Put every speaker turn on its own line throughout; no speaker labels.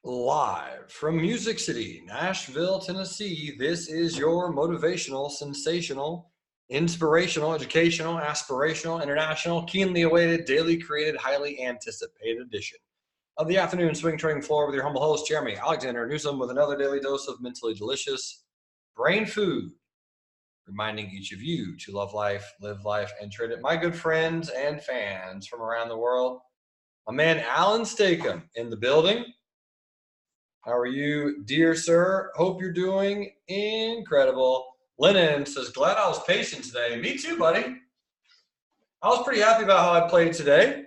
Live from Music City, Nashville, Tennessee, this is your motivational, sensational, inspirational, educational, aspirational, international, keenly awaited, daily created, highly anticipated edition of the afternoon swing trading floor with your humble host, Jeremy Alexander Newsom, with another daily dose of mentally delicious brain food, reminding each of you to love life, live life, and trade it. My good friends and fans from around the world, my man Alan Stakem in the building. How are you, dear sir? Hope you're doing incredible. Lennon says, glad I was patient today. Me too, buddy. I was pretty happy about how I played today.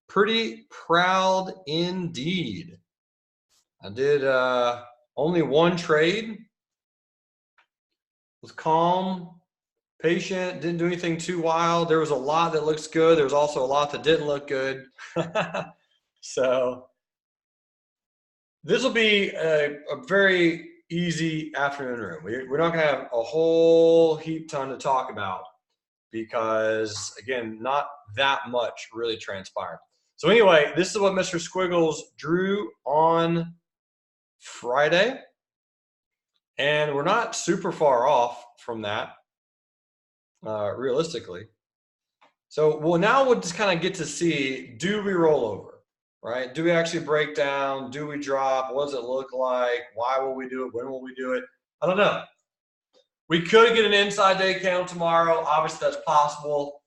Pretty proud indeed. I did only one trade. Was calm, patient, didn't do anything too wild. There was a lot that looks good. There was also a lot that didn't look good. So this will be a very easy afternoon room. We're not going to have a whole heap ton to talk about because, again, not that much really transpired. So anyway, this is what Mr. Squiggles drew on Friday. And we're not super far off from that, realistically. So now we'll just kind of get to see, do we roll over, right? Do we actually break down? Do we drop? What does it look like? Why will we do it? When will we do it? I don't know. We could get an inside day candle tomorrow. Obviously, that's possible.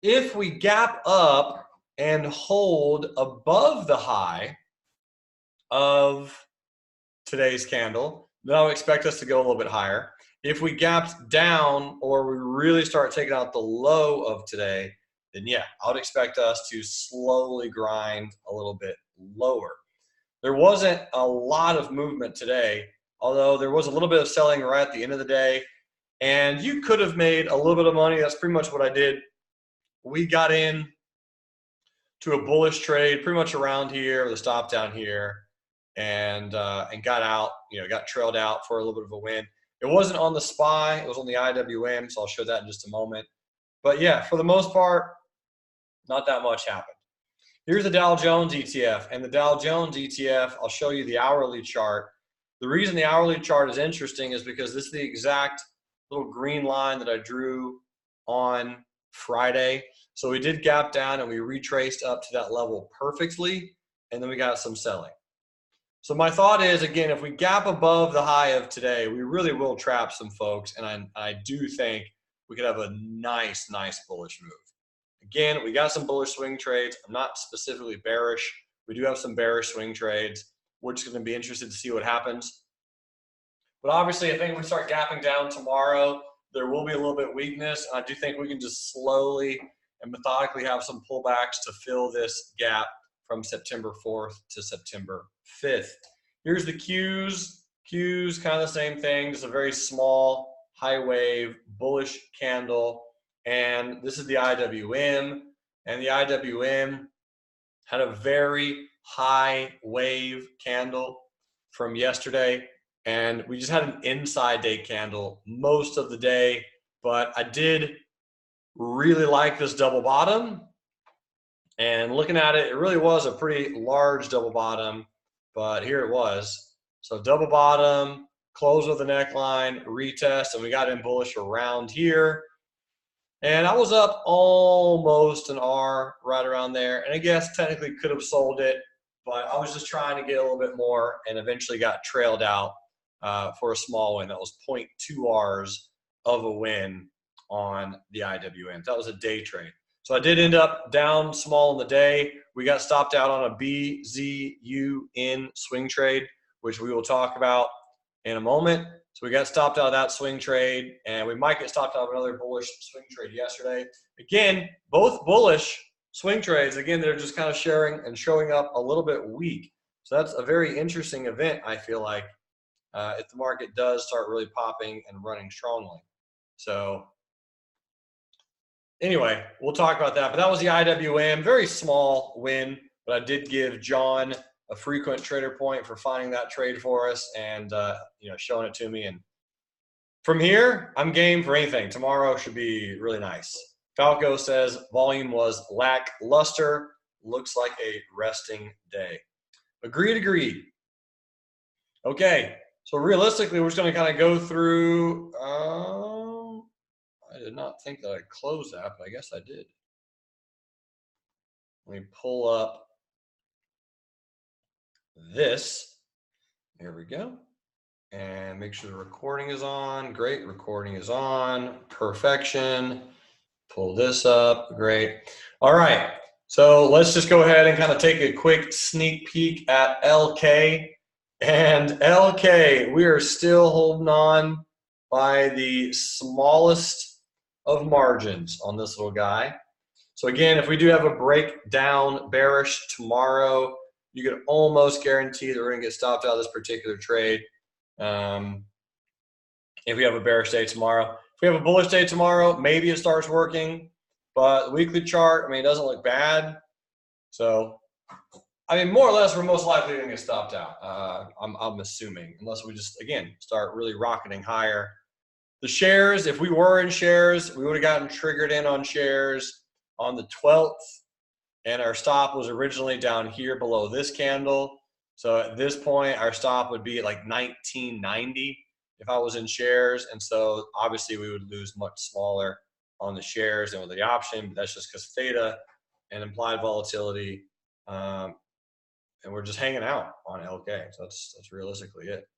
If we gap up and hold above the high of today's candle, then I would expect us to go a little bit higher. If we gapped down or we really start taking out the low of today, then yeah, I would expect us to slowly grind a little bit lower. There wasn't a lot of movement today, although there was a little bit of selling right at the end of the day. And you could have made a little bit of money. That's pretty much what I did. We got in to a bullish trade pretty much around here, the stop down here, and got out, got trailed out for a little bit of a win. It wasn't on the SPY, it was on the IWM, so I'll show that in just a moment. But yeah, for the most part, not that much happened. Here's the Dow Jones ETF, and the Dow Jones ETF, I'll show you the hourly chart. The reason the hourly chart is interesting is because this is the exact little green line that I drew on Friday. So we did gap down and we retraced up to that level perfectly, and then we got some selling. So my thought is, again, if we gap above the high of today, we really will trap some folks, and I do think we could have a nice bullish move. Again, we got some bullish swing trades. I'm not specifically bearish. We do have some bearish swing trades. We're just going to be interested to see what happens. But obviously, I think if we start gapping down tomorrow, there will be a little bit of weakness. I do think we can just slowly and methodically have some pullbacks to fill this gap from September 4th to September 5th. Here's the Qs. Qs, kind of the same thing. Just a very small, high wave, bullish candle. And this is the IWM. And the IWM had a very high wave candle from yesterday. And we just had an inside day candle most of the day. But I did really like this double bottom. And looking at it, it really was a pretty large double bottom, but here it was. So double bottom, close with the neckline, retest, and we got in bullish around here. And I was up almost an R right around there. And I guess technically could have sold it, but I was just trying to get a little bit more and eventually got trailed out for a small win. That was 0.2 Rs of a win on the IWM. That was a day trade. So I did end up down small in the day. We got stopped out on a BZUN swing trade, which we will talk about in a moment. So we got stopped out of that swing trade, and we might get stopped out of another bullish swing trade yesterday. Again, both bullish swing trades. Again, they're just kind of sharing and showing up a little bit weak. So that's a very interesting event, I feel like, if the market does start really popping and running strongly. So anyway, we'll talk about that. But that was the IWM, very small win, but I did give John a frequent trader point for finding that trade for us and showing it to me. And from here, I'm game for anything. Tomorrow should be really nice. Falco says volume was lackluster. Looks like a resting day. Agreed, agreed. Okay, so realistically, we're just going to kind of go through. I did not think that I closed that, but I guess I did. Let me pull up this. Here we go. And make sure the recording is on. Great, recording is on. Perfection. Pull this up. Great. All right. So let's just go ahead and kind of take a quick sneak peek at LK. And LK, we are still holding on by the smallest of margins on this little guy. So again, if we do have a breakdown bearish tomorrow, you can almost guarantee that we're going to get stopped out of this particular trade. If we have a bearish day tomorrow. If we have a bullish day tomorrow, maybe it starts working. But the weekly chart, I mean, it doesn't look bad. So, I mean, more or less, we're most likely going to get stopped out. I'm assuming, unless we just, again, start really rocketing higher. The shares, if we were in shares, we would have gotten triggered in on shares on the 12th. And our stop was originally down here below this candle. So at this point, our stop would be at like 1990 if I was in shares. And so obviously we would lose much smaller on the shares than with the option, but that's just because theta and implied volatility. And we're just hanging out on LK. So that's realistically it.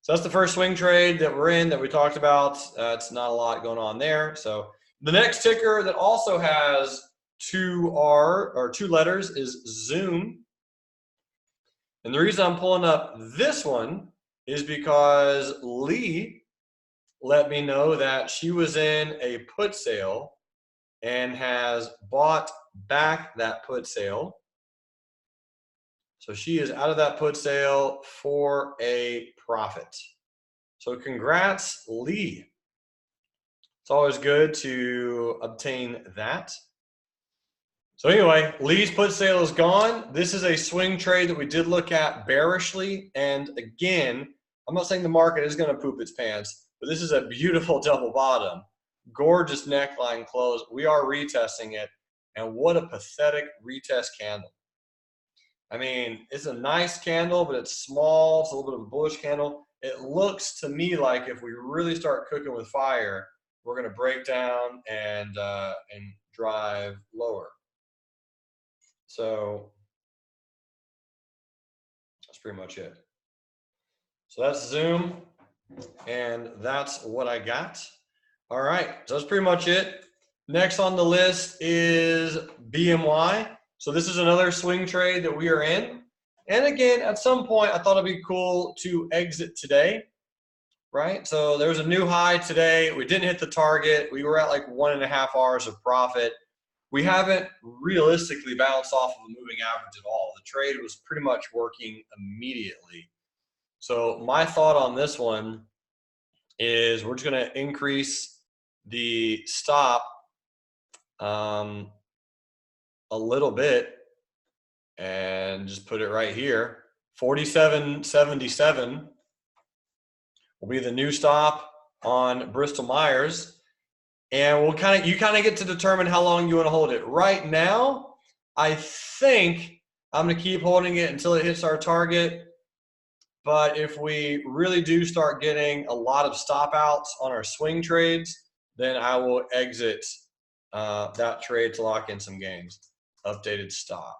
So that's the first swing trade that we're in that we talked about. It's not a lot going on there. So the next ticker that also has two letters is Zoom. And the reason I'm pulling up this one is because Lee let me know that she was in a put sale and has bought back that put sale. So she is out of that put sale for a profit. So congrats, Lee. It's always good to obtain that. So anyway, Lee's put sale is gone. This is a swing trade that we did look at bearishly. And again, I'm not saying the market is going to poop its pants, but this is a beautiful double bottom. Gorgeous neckline close. We are retesting it. And what a pathetic retest candle. I mean, it's a nice candle, but it's small. It's a little bit of a bullish candle. It looks to me like if we really start cooking with fire, we're going to break down and drive lower. So that's pretty much it. So that's Zoom, and that's what I got. All right, so that's pretty much it. Next on the list is BMY. So this is another swing trade that we are in. And again, at some point, I thought it'd be cool to exit today, right? So there's a new high today. We didn't hit the target. We were at like 1.5 hours of profit. We haven't realistically bounced off of a moving average at all. The trade was pretty much working immediately. So my thought on this one is we're just going to increase the stop a little bit and just put it right here. 47.77 will be the new stop on Bristol Myers. And you kind of get to determine how long you want to hold it. Right now, I think I'm going to keep holding it until it hits our target. But if we really do start getting a lot of stop outs on our swing trades, then I will exit that trade to lock in some gains. Updated stop.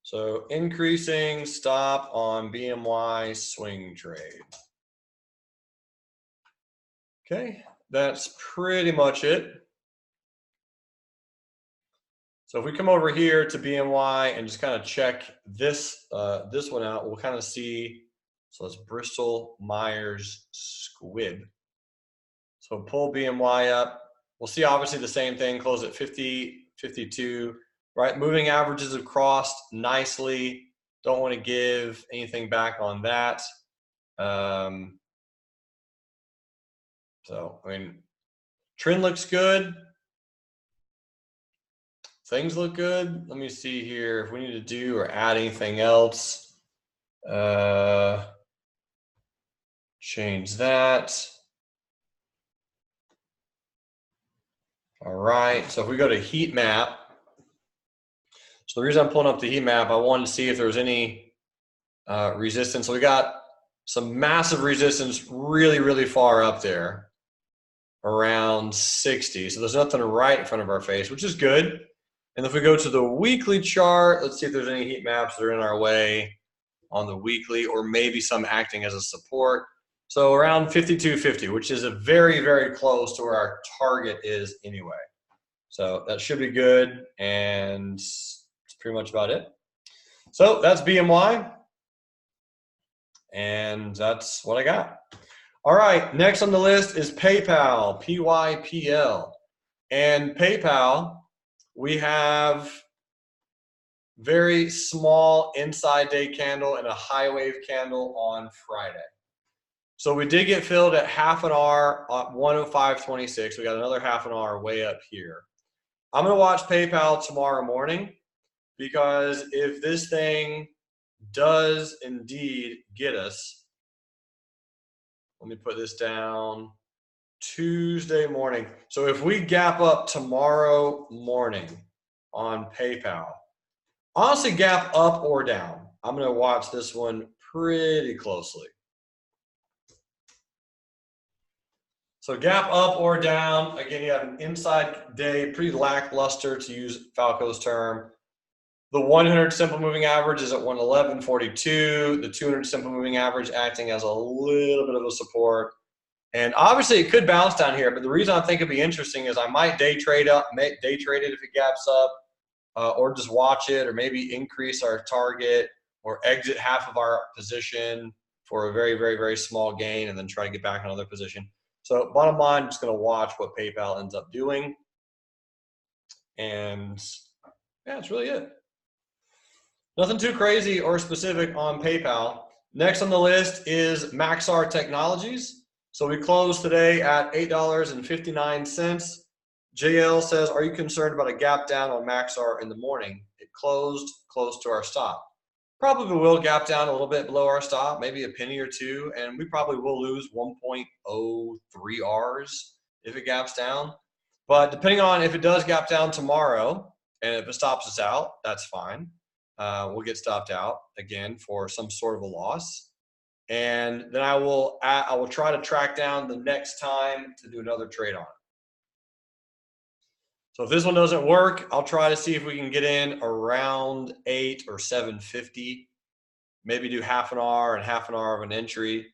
So increasing stop on BMY swing trade. Okay, that's pretty much it. So if we come over here to BMY and just kind of check this one out, we'll kind of see. So it's Bristol Myers Squibb. So pull BMY up. We'll see obviously the same thing, close at 50, 52, right? Moving averages have crossed nicely. Don't want to give anything back on that. So, I mean, trend looks good. Things look good. Let me see here if we need to do or add anything else. Change that. All right, so if we go to heat map, So the reason I'm pulling up the heat map, I wanted to see if there was any resistance. So we got some massive resistance really, really far up there, around 60. So there's nothing right in front of our face, which is good. And if we go to the weekly chart, let's see if there's any heat maps that are in our way on the weekly, or maybe some acting as a support. So around 52.50, which is a very, very close to where our target is anyway. So that should be good, and that's pretty much about it. So that's BMY, and that's what I got. All right, next on the list is PayPal, PYPL. And PayPal, we have very small inside day candle and a high wave candle on Friday. So we did get filled at half an hour at 105.26. We got another half an hour way up here. I'm going to watch PayPal tomorrow morning, because if this thing does indeed get us, let me put this down, Tuesday morning. So if we gap up tomorrow morning on PayPal, honestly, gap up or down, I'm going to watch this one pretty closely. So gap up or down, again, you have an inside day, pretty lackluster to use Falco's term. The 100 simple moving average is at 111.42. The 200 simple moving average acting as a little bit of a support. And obviously it could bounce down here, but the reason I think it'd be interesting is I might day trade it if it gaps up, or just watch it, or maybe increase our target or exit half of our position for a very, very, very small gain, and then try to get back in another position. So bottom line, I'm just going to watch what PayPal ends up doing. And yeah, that's really it. Nothing too crazy or specific on PayPal. Next on the list is Maxar Technologies. So we closed today at $8.59. JL says, are you concerned about a gap down on Maxar in the morning? It closed close to our stop. Probably will gap down a little bit below our stop, maybe a penny or two, and we probably will lose 1.03 Rs if it gaps down. But depending on if it does gap down tomorrow, and if it stops us out, that's fine. We'll get stopped out again for some sort of a loss. And then I will try to track down the next time to do another trade on it. So if this one doesn't work, I'll try to see if we can get in around 8 or 7.50. Maybe do half an hour and half an hour of an entry.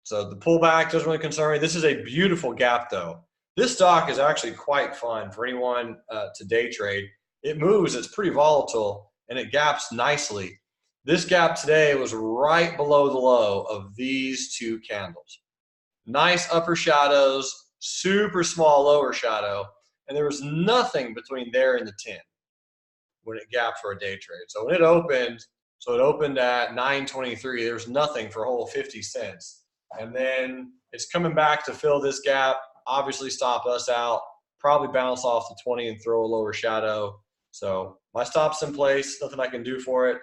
So the pullback doesn't really concern me. This is a beautiful gap, though. This stock is actually quite fun for anyone to day trade. It moves, it's pretty volatile, and it gaps nicely. This gap today was right below the low of these two candles. Nice upper shadows, super small lower shadow, and there was nothing between there and the 10 when it gapped for a day trade. So when it opened, it opened at 9.23, there was nothing for a whole 50 cents. And then it's coming back to fill this gap, obviously stop us out, probably bounce off the 20 and throw a lower shadow. So my stop's in place, nothing I can do for it.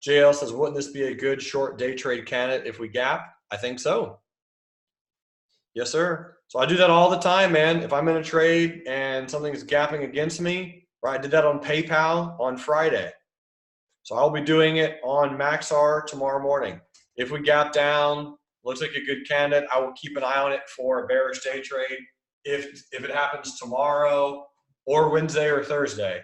JL says, wouldn't this be a good short day trade candidate if we gap? I think so. Yes, sir. So I do that all the time, man. If I'm in a trade and something's gapping against me, right? I did that on PayPal on Friday. So I'll be doing it on Maxar tomorrow morning. If we gap down, looks like a good candidate, I will keep an eye on it for a bearish day trade. If it happens tomorrow or Wednesday or Thursday.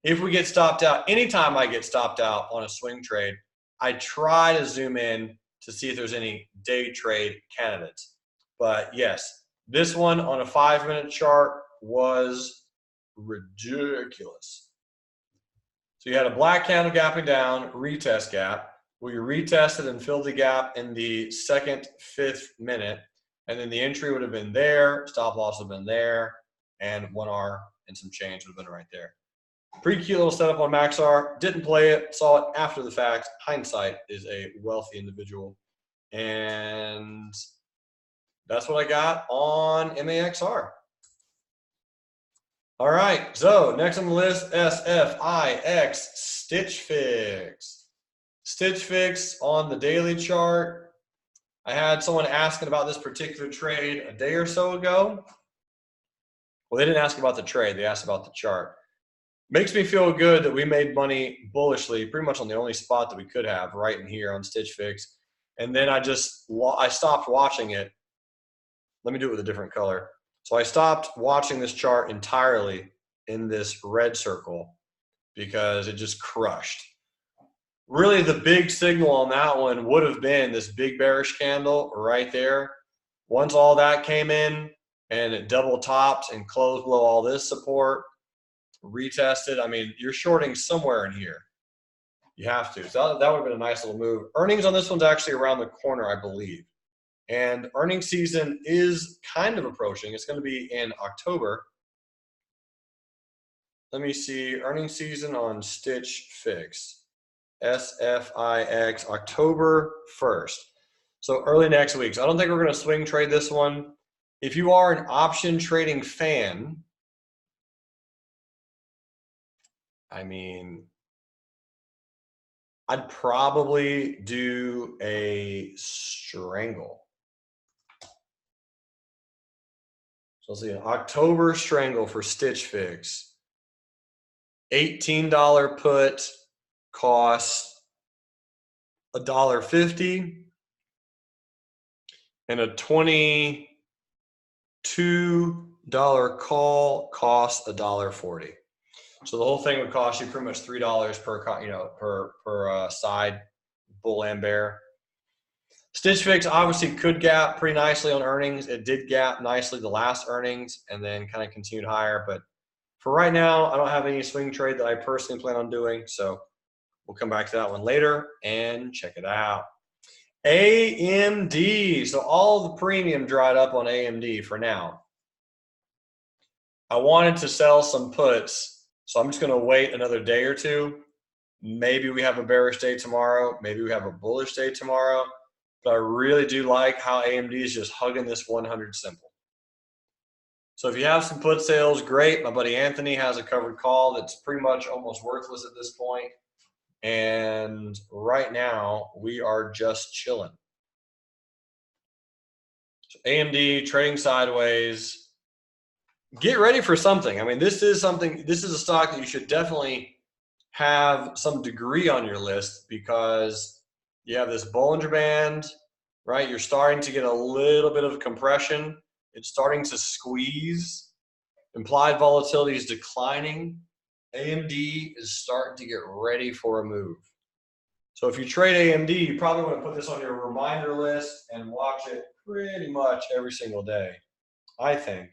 If we get stopped out, anytime I get stopped out on a swing trade, I try to zoom in to see if there's any day trade candidates. But yes, this one on a 5-minute chart was ridiculous. So you had a black candle gapping down, retest gap. We retested and filled the gap in the 2nd, 5th minute. And then the entry would have been there, stop loss would have been there, and 1 R and some change would have been right there. Pretty cute little setup on Maxar. Didn't play it, saw it after the fact. Hindsight is a wealthy individual. And that's what I got on MAXR. All right, so next on the list, SFIX, Stitch Fix. Stitch Fix on the daily chart. I had someone asking about this particular trade a day or so ago. Well, they didn't ask about the trade, they asked about the chart. Makes me feel good that we made money bullishly, pretty much on the only spot that we could have, right in here on Stitch Fix. And then I stopped watching it. Let me do it with a different color. So I stopped watching this chart entirely in this red circle because it just crushed. Really, the big signal on that one would have been this big bearish candle right there. Once all that came in and it double topped and closed below all this support, retested, I mean, you're shorting somewhere in here. You have to. So that would have been a nice little move. Earnings on this one's actually around the corner, I believe. And earnings season is kind of approaching. It's going to be in October. Let me see. Earnings season on Stitch Fix. SFIX, October 1st. So early next week. So I don't think we're going to swing trade this one. If you are an option trading fan, I mean, I'd probably do a strangle. So let's see, an October strangle for Stitch Fix. $18 put costs $1.50, and a $22 call costs $1.40. So the whole thing would cost you pretty much $3 per side, bull and bear. Stitch Fix obviously could gap pretty nicely on earnings. It did gap nicely the last earnings and then kind of continued higher. But for right now, I don't have any swing trade that I personally plan on doing. So we'll come back to that one later and check it out. AMD. So all the premium dried up on AMD for now. I wanted to sell some puts, so I'm just going to wait another day or two. Maybe we have a bearish day tomorrow. Maybe we have a bullish day tomorrow. But I really do like how AMD is just hugging this 100 simple. So if you have some put sales, great. My buddy Anthony has a covered call that's pretty much almost worthless at this point. And right now, we are just chilling. So AMD trading sideways. Get ready for something. I mean, this is a stock that you should definitely have some degree on your list because you have this Bollinger Band, right? You're starting to get a little bit of compression. It's starting to squeeze. Implied volatility is declining. AMD is starting to get ready for a move. So if you trade AMD, you probably want to put this on your reminder list and watch it pretty much every single day, I think,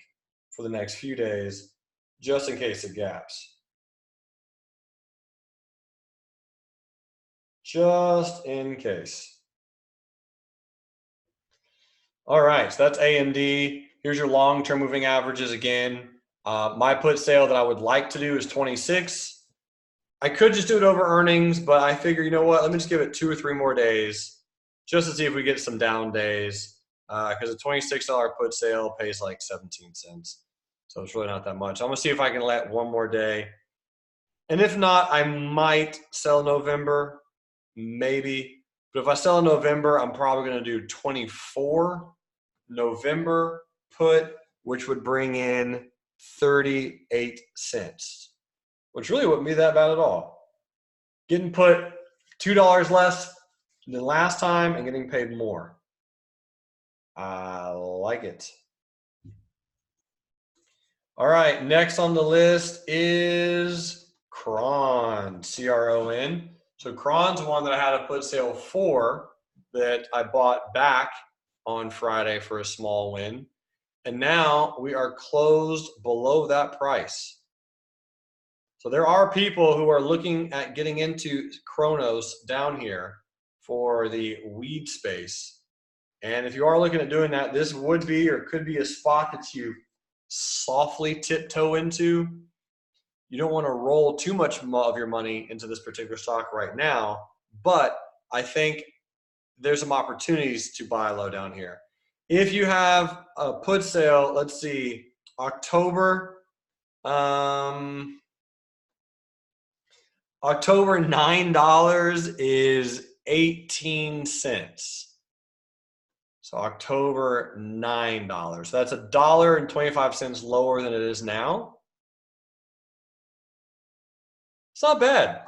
for the next few days, just in case it gaps. Just in case. All right, so that's AMD. Here's your long-term moving averages again. My put sale that I would like to do is 26. I could just do it over earnings, but I figure, you know what, let me just give it 2 or 3 more days just to see if we get some down days because a $26 put sale pays like 17 cents. So it's really not that much. I'm going to see if I can let one more day. And if not, I might sell November, maybe. But if I sell in November, I'm probably going to do 24 November put, which would bring in 38 cents, which really wouldn't be that bad at all. Getting put $2 less than last time and getting paid more. I like it. All right, next on the list is Cron, C-R-O-N. So Cron's one that I had a put sale for that I bought back on Friday for a small win. And now we are closed below that price. So there are people who are looking at getting into Cronos down here for the weed space. And if you are looking at doing that, this would be or could be a spot that you softly tiptoe into. You don't want to roll too much of your money into this particular stock right now, but I think there's some opportunities to buy low down here. If you have a put sale, let's see, October $9 is 18 cents. So October, $9. So that's $1.25 lower than it is now. It's not bad.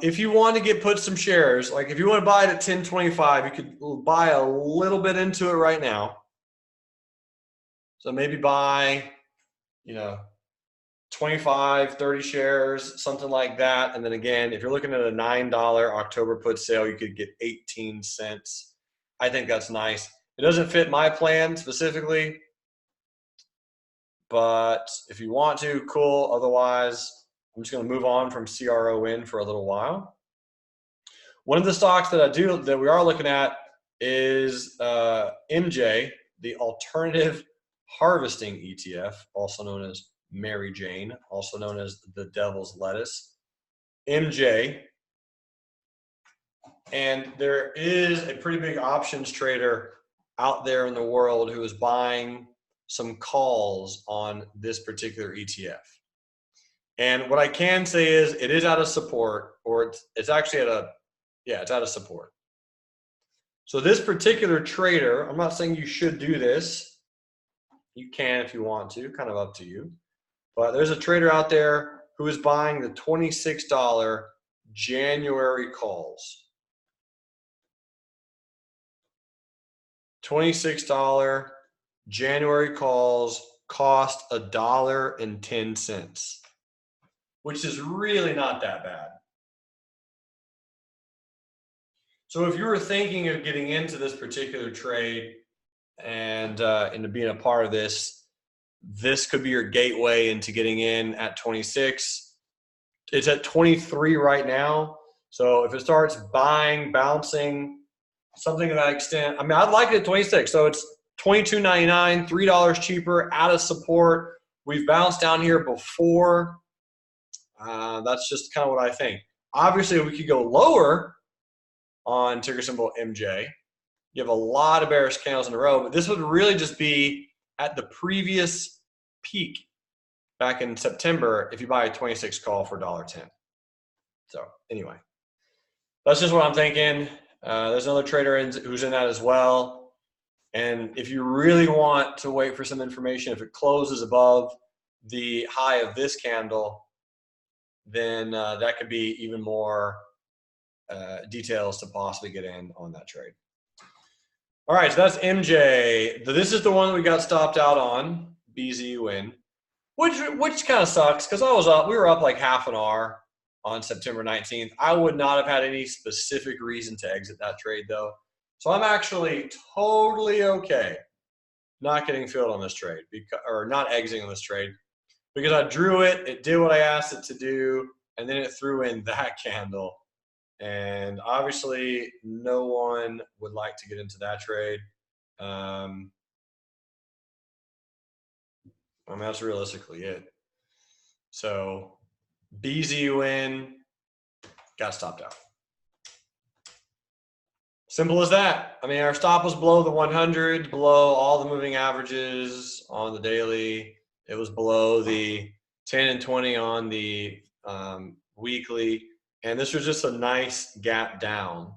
If you want to put some shares, like if you want to buy it at 10.25, you could buy a little bit into it right now. So maybe buy, 25, 30 shares, something like that. And then again, if you're looking at a $9 October put sale, you could get 18 cents. I think that's nice. It doesn't fit my plan specifically, but if you want to, cool. Otherwise, I'm just going to move on from CRON for a little while. One of the stocks that we are looking at is MJ, the Alternative Harvesting ETF, also known as Mary Jane, also known as the Devil's Lettuce, MJ. And there is a pretty big options trader out there in the world who is buying some calls on this particular ETF. And what I can say is it is out of support, or it's actually it's out of support. So this particular trader, I'm not saying you should do this. You can if you want to, kind of up to you. But there's a trader out there who is buying the $26 January calls. $26 January calls cost $1.10, which is really not that bad. So if you were thinking of getting into this particular trade and into being a part of this could be your gateway into getting in at 26. It's at 23 right now. So if it starts bouncing, something to that extent, I mean, I'd like it at 26. So it's $22.99, $3 cheaper, out of support. We've bounced down here before. That's just kind of what I think. Obviously, we could go lower on ticker symbol MJ. You have a lot of bearish candles in a row, but this would really just be at the previous peak back in September if you buy a 26 call for $1.10. So anyway, that's just what I'm thinking. There's another trader who's in that as well. And if you really want to wait for some information, if it closes above the high of this candle, then that could be even more details to possibly get in on that trade. All right, so that's MJ. This is the one that we got stopped out on, BZUN, which kind of sucks because we were up like half an hour on September 19th. I would not have had any specific reason to exit that trade though. So I'm actually totally okay not getting filled on this trade or not exiting on this trade because I drew it, it did what I asked it to do, and then it threw in that candle. And obviously, no one would like to get into that trade. I mean, that's realistically it. So, BZUN got stopped out. Simple as that. I mean, our stop was below the 100, below all the moving averages on the daily. It was below the 10 and 20 on the weekly. And this was just a nice gap down,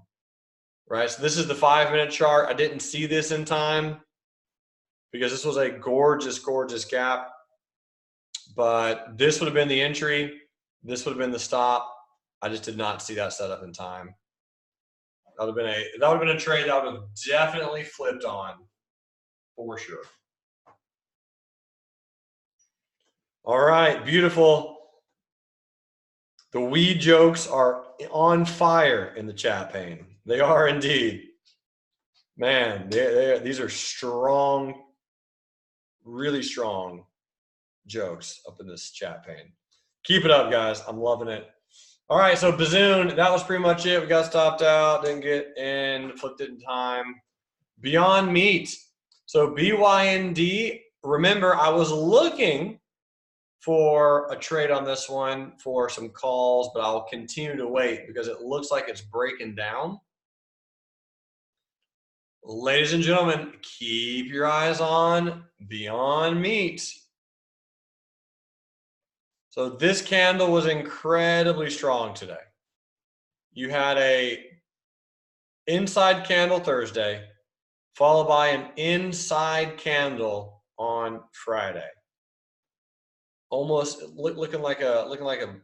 right? So this is the 5-minute chart. I didn't see this in time because this was a gorgeous, gorgeous gap. But this would have been the entry. This would have been the stop. I just did not see that setup in time. That would have been a trade that would have definitely flipped on for sure. All right, beautiful. The weed jokes are on fire in the chat pane. They are indeed. Man, these are strong, really strong jokes up in this chat pane. Keep it up, guys. I'm loving it. All right, so BZUN, that was pretty much it. We got stopped out, didn't get in, flipped it in time. Beyond Meat. So BYND, remember, I was looking for a trade on this one for some calls, but I'll continue to wait because it looks like it's breaking down. Ladies and gentlemen, keep your eyes on Beyond Meat. So this candle was incredibly strong today. You had a inside candle Thursday, followed by an inside candle on Friday. almost looking like a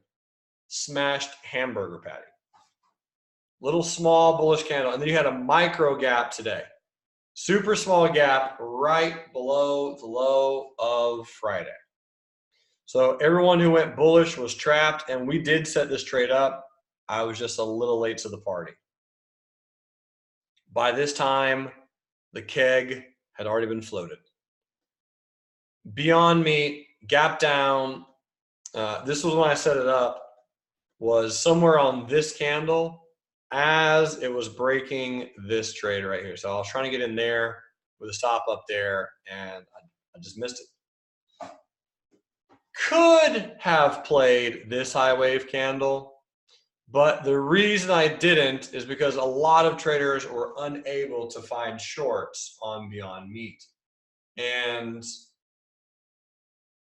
smashed hamburger patty. Little small bullish candle, and then you had a micro gap today. Super small gap right below the low of Friday. So everyone who went bullish was trapped, and we did set this trade up. I was just a little late to the party. By this time, the keg had already been floated. Beyond Meat, gap down. This was when I set it up, was somewhere on this candle as it was breaking this trade right here. So I was trying to get in there with a stop up there, and I just missed it. Could have played this high wave candle, but the reason I didn't is because a lot of traders were unable to find shorts on Beyond Meat. And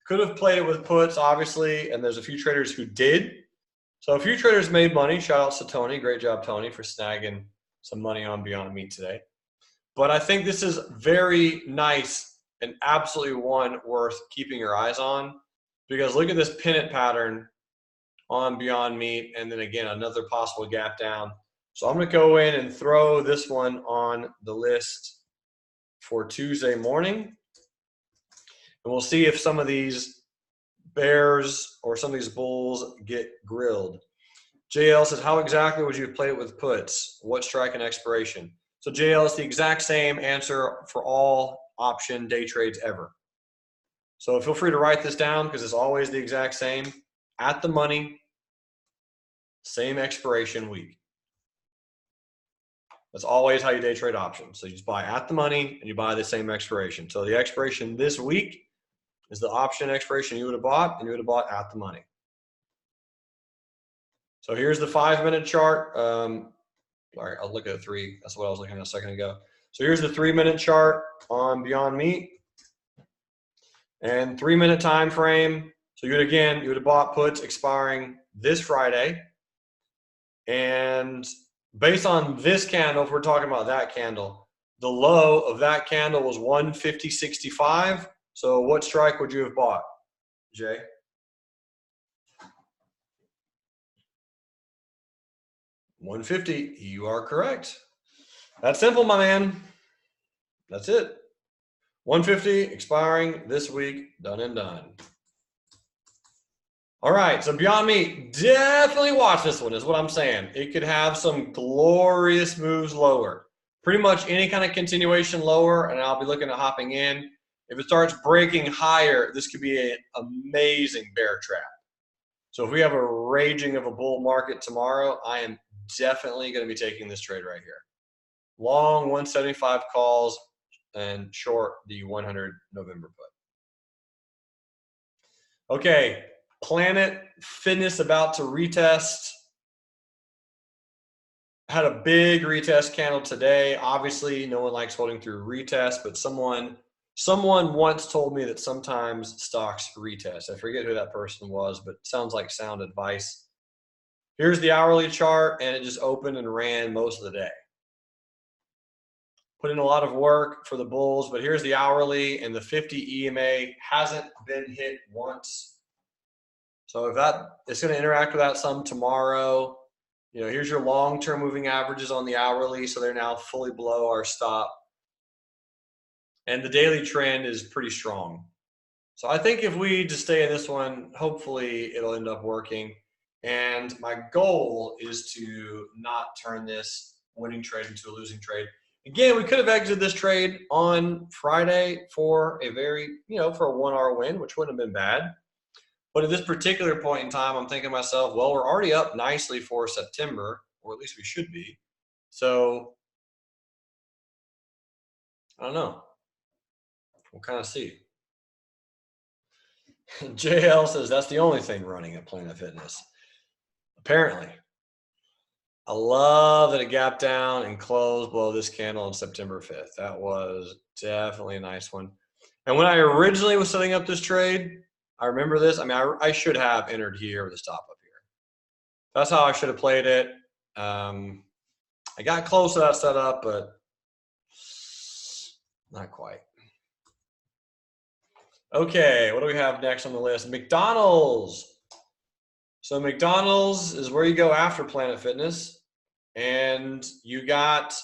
could have played it with puts, obviously, and there's a few traders who did. So a few traders made money. Shout out to Tony. Great job, Tony, for snagging some money on Beyond Meat today. But I think this is very nice and absolutely one worth keeping your eyes on, because look at this pennant pattern on Beyond Meat, and then again, another possible gap down. So I'm going to go in and throw this one on the list for Tuesday morning. And we'll see if some of these bears or some of these bulls get grilled. JL says, how exactly would you play it with puts? What strike and expiration? So JL, it's the exact same answer for all option day trades ever. So feel free to write this down because it's always the exact same. At the money, same expiration week. That's always how you day trade options. So you just buy at the money and you buy the same expiration. So the expiration this week is the option expiration you would have bought, and you would have bought at the money. So here's the 5-minute chart. All right, I'll look at the 3. That's what I was looking at a second ago. So here's the 3-minute chart on Beyond Meat. And 3-minute time frame. So you would have bought puts expiring this Friday. And based on this candle, if we're talking about that candle, the low of that candle was 150.65. So what strike would you have bought, Jay? $150. You are correct. That's simple, my man. That's it. 150 expiring this week, done and done. All right, so Beyond Meat, definitely watch this one is what I'm saying. It could have some glorious moves lower. Pretty much any kind of continuation lower, and I'll be looking at hopping in. If it starts breaking higher, this could be an amazing bear trap. So if we have a raging of a bull market tomorrow, I am definitely going to be taking this trade right here. Long 175 calls and short the 100 November put. Okay, Planet Fitness about to retest. Had a big retest candle today. Obviously, no one likes holding through retest, but someone once told me that sometimes stocks retest. I forget who that person was, but sounds like sound advice. Here's the hourly chart, and it just opened and ran most of the day. Put in a lot of work for the bulls, but here's the hourly, and the 50 EMA hasn't been hit once. So if it's going to interact with that some tomorrow. You know, here's your long-term moving averages on the hourly, so they're now fully below our stop. And the daily trend is pretty strong. So I think if we just stay in this one, hopefully it'll end up working. And my goal is to not turn this winning trade into a losing trade. Again, we could have exited this trade on Friday for a for a 1-hour win, which wouldn't have been bad. But at this particular point in time, I'm thinking to myself, well, we're already up nicely for September, or at least we should be. So I don't know. We'll kind of see. JL says that's the only thing running at Planet Fitness. Apparently. I love that it gapped down and closed below this candle on September 5th. That was definitely a nice one. And when I originally was setting up this trade, I remember this. I mean, I should have entered here with a stop up here. That's how I should have played it. I got close to that setup, but not quite. Okay, what do we have next on the list? McDonald's. So McDonald's is where you go after Planet Fitness, and you got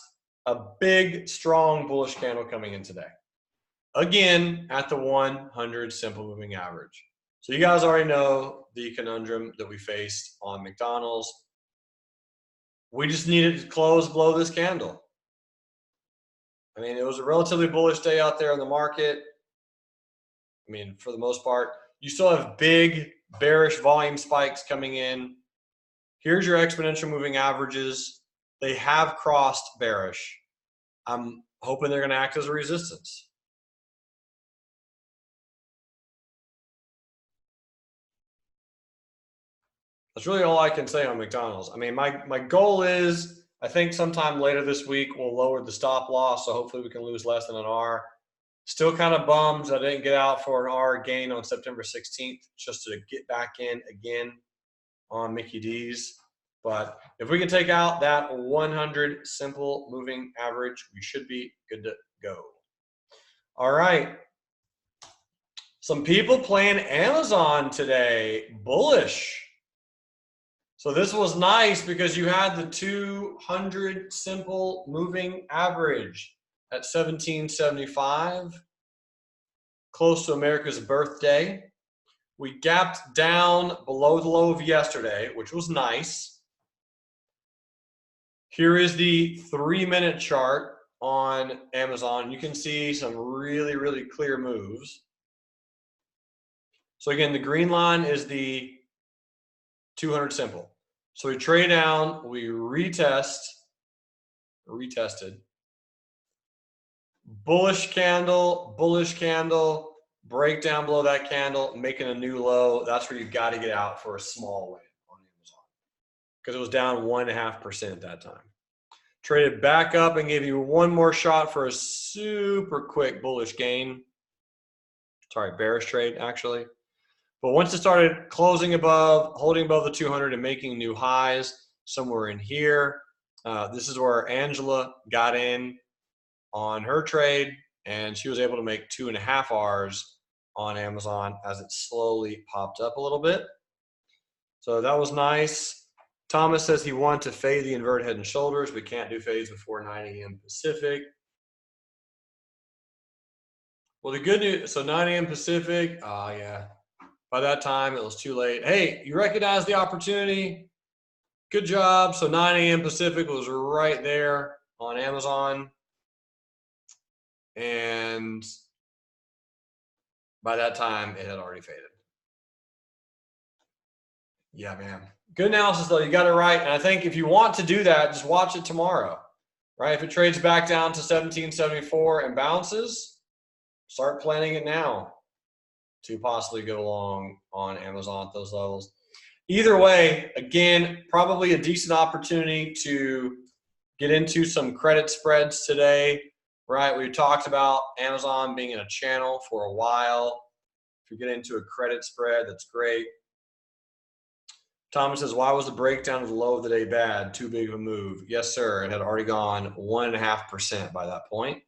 a big, strong bullish candle coming in today. Again, at the 100 simple moving average. So you guys already know the conundrum that we faced on McDonald's. We just needed to close below this candle. I mean, it was a relatively bullish day out there in the market. I mean, for the most part, you still have big bearish volume spikes coming in. Here's your exponential moving averages. They have crossed bearish. I'm hoping they're going to act as a resistance. That's really all I can say on McDonald's. I mean, my goal is, I think sometime later this week we'll lower the stop loss, so hopefully we can lose less than an R. Still kind of bummed I didn't get out for an R gain on September 16th, just to get back in again on Mickey D's. But if we can take out that 100 simple moving average, we should be good to go. All right. Some people playing Amazon today, bullish. So this was nice because you had the 200 simple moving average at 1775, close to America's birthday. We gapped down below the low of yesterday, which was nice. Here is the 3-minute chart on Amazon. You can see some really, really clear moves. So again, the green line is the 200 simple. So we trade down, we retested, bullish candle, break down below that candle, making a new low. That's where you've got to get out for a small win on Amazon, because it was down 1.5% at that time. Traded back up and gave you one more shot for a super quick bullish gain. Sorry, bearish trade actually. But once it started closing above, holding above the 200 and making new highs somewhere in here, this is where Angela got in on her trade, and she was able to make 2.5 Rs on Amazon as it slowly popped up a little bit. So that was nice. Thomas says he wanted to fade the inverted head and shoulders. We can't do fades before 9 a.m. Pacific. Well, the good news, so 9 a.m. Pacific, yeah. By that time, it was too late. Hey, you recognize the opportunity. Good job. So 9 a.m. Pacific was right there on Amazon. And by that time, it had already faded. Yeah, man. Good analysis, though. You got it right. And I think if you want to do that, just watch it tomorrow, right? If it trades back down to 1774 and bounces, start planning it now to possibly go long on Amazon at those levels. Either way, again, probably a decent opportunity to get into some credit spreads today, right? We talked about Amazon being in a channel for a while. If you get into a credit spread, that's great. Thomas says, why was the breakdown of the low of the day bad? Too big of a move. Yes, sir. It had already gone 1.5% by that point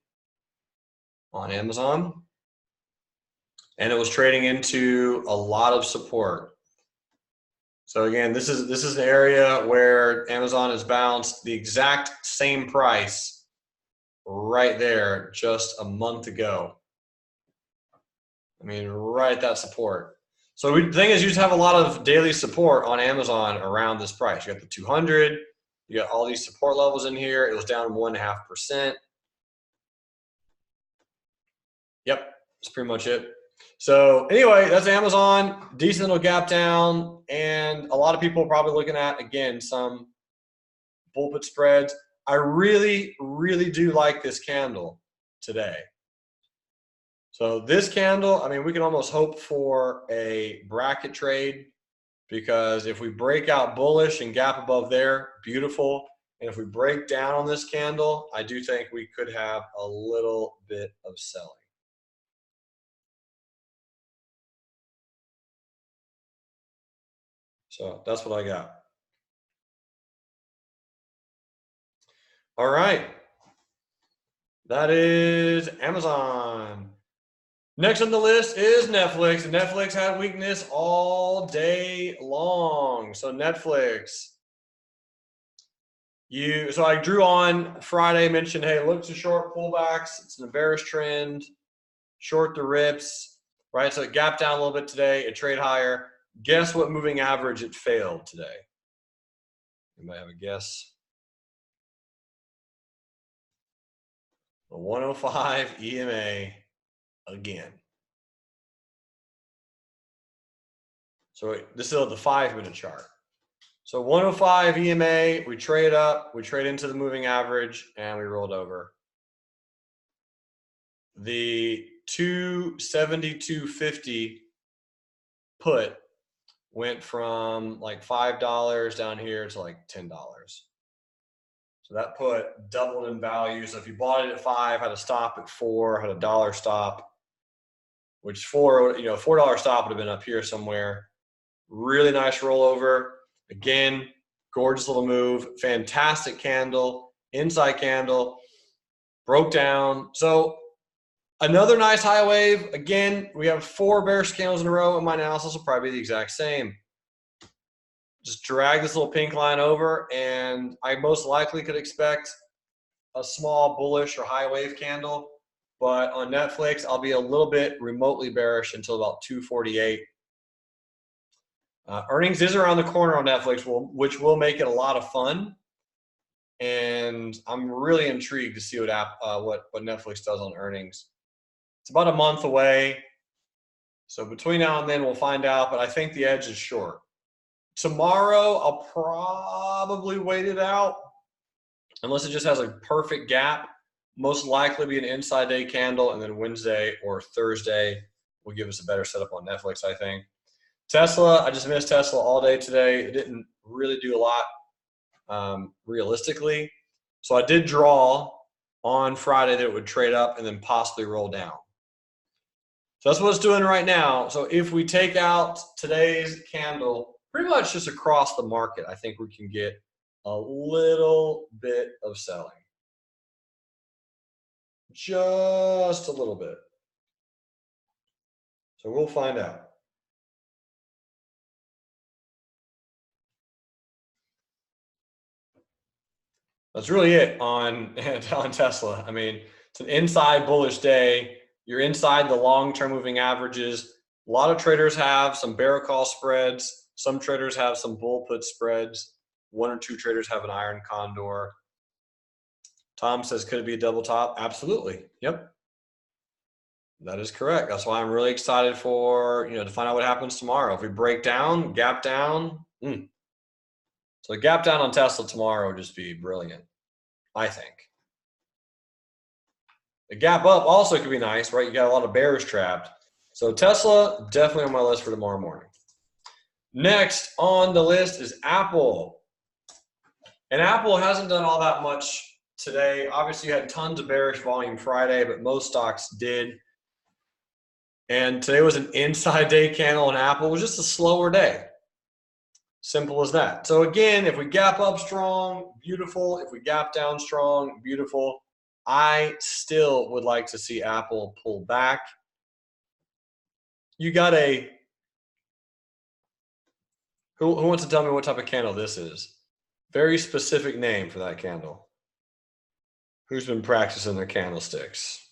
on Amazon. And it was trading into a lot of support. So again, this is an area where Amazon has bounced the exact same price right there just a month ago. I mean, right at that support. So the thing is, you just have a lot of daily support on Amazon around this price. You got the 200, you got all these support levels in here. It was down 1.5%. Yep, that's pretty much it. So anyway, that's Amazon. Decent little gap down, and a lot of people are probably looking at, again, some bull put spreads. I really, really do like this candle today. So this candle, I mean, we can almost hope for a bracket trade, because if we break out bullish and gap above there, beautiful. And if we break down on this candle, I do think we could have a little bit of selling. So that's what I got. All right. That is Amazon. Next on the list is Netflix, and Netflix had weakness all day long. So Netflix, so I drew on Friday, mentioned, hey, look to short pullbacks. It's an bearish trend, short the rips, right? So it gapped down a little bit today, it trade higher. Guess what moving average it failed today? Anybody have a guess? The 105 EMA again. So this is the 5-minute chart. So 105 EMA, we trade up, we trade into the moving average, and we rolled over. The 272.50 put went from like $5 down here to like $10. So that put doubled in value. So if you bought it at 5, had a stop at 4, had a dollar stop, which $4 stop would have been up here somewhere. Really nice rollover. Again, gorgeous little move. Fantastic candle, inside candle, broke down. So another nice high wave. Again, we have 4 bearish candles in a row, and my analysis will probably be the exact same. Just drag this little pink line over, and I most likely could expect a small bullish or high wave candle. But on Netflix, I'll be a little bit remotely bearish until about 248. Earnings is around the corner on Netflix, which will make it a lot of fun. And I'm really intrigued to see what Netflix does on earnings. It's about a month away. So between now and then, we'll find out. But I think the edge is short. Tomorrow, I'll probably wait it out. Unless it just has a perfect gap. Most likely be an inside day candle. And then Wednesday or Thursday will give us a better setup on Netflix, I think. Tesla, I just missed Tesla all day today. It didn't really do a lot realistically. So I did draw on Friday that it would trade up and then possibly roll down. So that's what it's doing right now. So if we take out today's candle, pretty much just across the market, I think we can get a little bit of selling. Just a little bit. So we'll find out. That's really it on Tesla. I mean, it's an inside bullish day. You're inside the long-term moving averages. A lot of traders have some bear call spreads. Some traders have some bull put spreads. 1 or 2 traders have an iron condor. Tom says, could it be a double top? Absolutely. Yep. That is correct. That's why I'm really excited for, to find out what happens tomorrow. If we break down, gap down. So the gap down on Tesla tomorrow would just be brilliant, I think. The gap up also could be nice, right? You got a lot of bears trapped. So Tesla, definitely on my list for tomorrow morning. Next on the list is Apple. And Apple hasn't done all that much today. Obviously, you had tons of bearish volume Friday, but most stocks did. And today was an inside day candle on Apple. It was just a slower day. Simple as that. So again, if we gap up strong, beautiful. If we gap down strong, beautiful. I still would like to see Apple pull back. You got who wants to tell me what type of candle this is? Very specific name for that candle. Who's been practicing their candlesticks?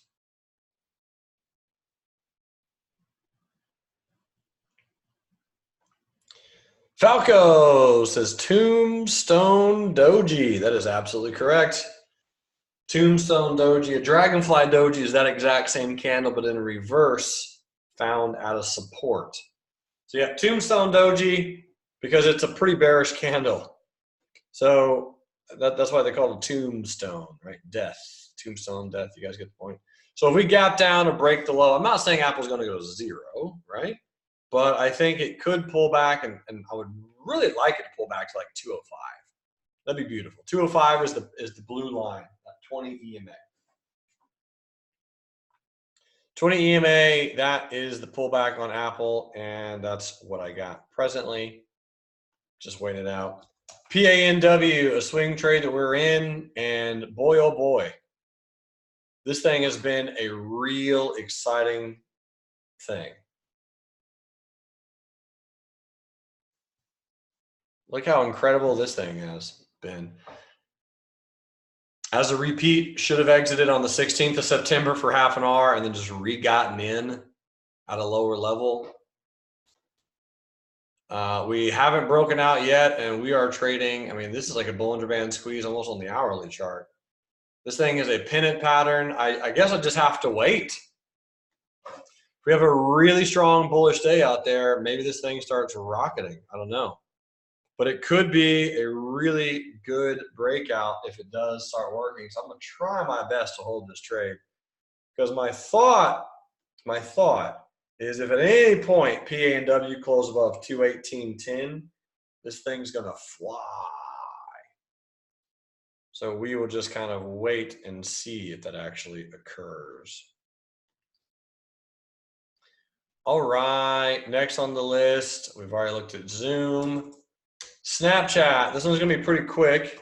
Falco says Tombstone Doji. That is absolutely correct. Tombstone Doji. A Dragonfly Doji is that exact same candle, but in reverse, found at a support. So yeah, Tombstone Doji, because it's a pretty bearish candle. So that's why they call it tombstone, right? Death. Tombstone, death. You guys get the point. So if we gap down or break the low, I'm not saying Apple's going to go to 0, right? But I think it could pull back, and I would really like it to pull back to like 205. That'd be beautiful. 205 is the blue line, 20 EMA. 20 EMA, that is the pullback on Apple, and that's what I got presently. Just waiting it out. PANW, a swing trade that we're in, and boy, oh boy, this thing has been a real exciting thing. Look how incredible this thing has been. As a repeat, should have exited on the 16th of September for half an hour and then just re-gotten in at a lower level. We haven't broken out yet, and we are trading. I mean, this is like a Bollinger Band squeeze almost on the hourly chart. This thing is a pennant pattern. I guess I just have to wait. If we have a really strong bullish day out there, maybe this thing starts rocketing. I don't know. But it could be a really good breakout if it does start working. So I'm going to try my best to hold this trade. Because my thought is if at any point PA&W close above 218.10, this thing's going to fly. So we will just kind of wait and see if that actually occurs. All right, next on the list, we've already looked at Zoom. Snapchat, this one's gonna be pretty quick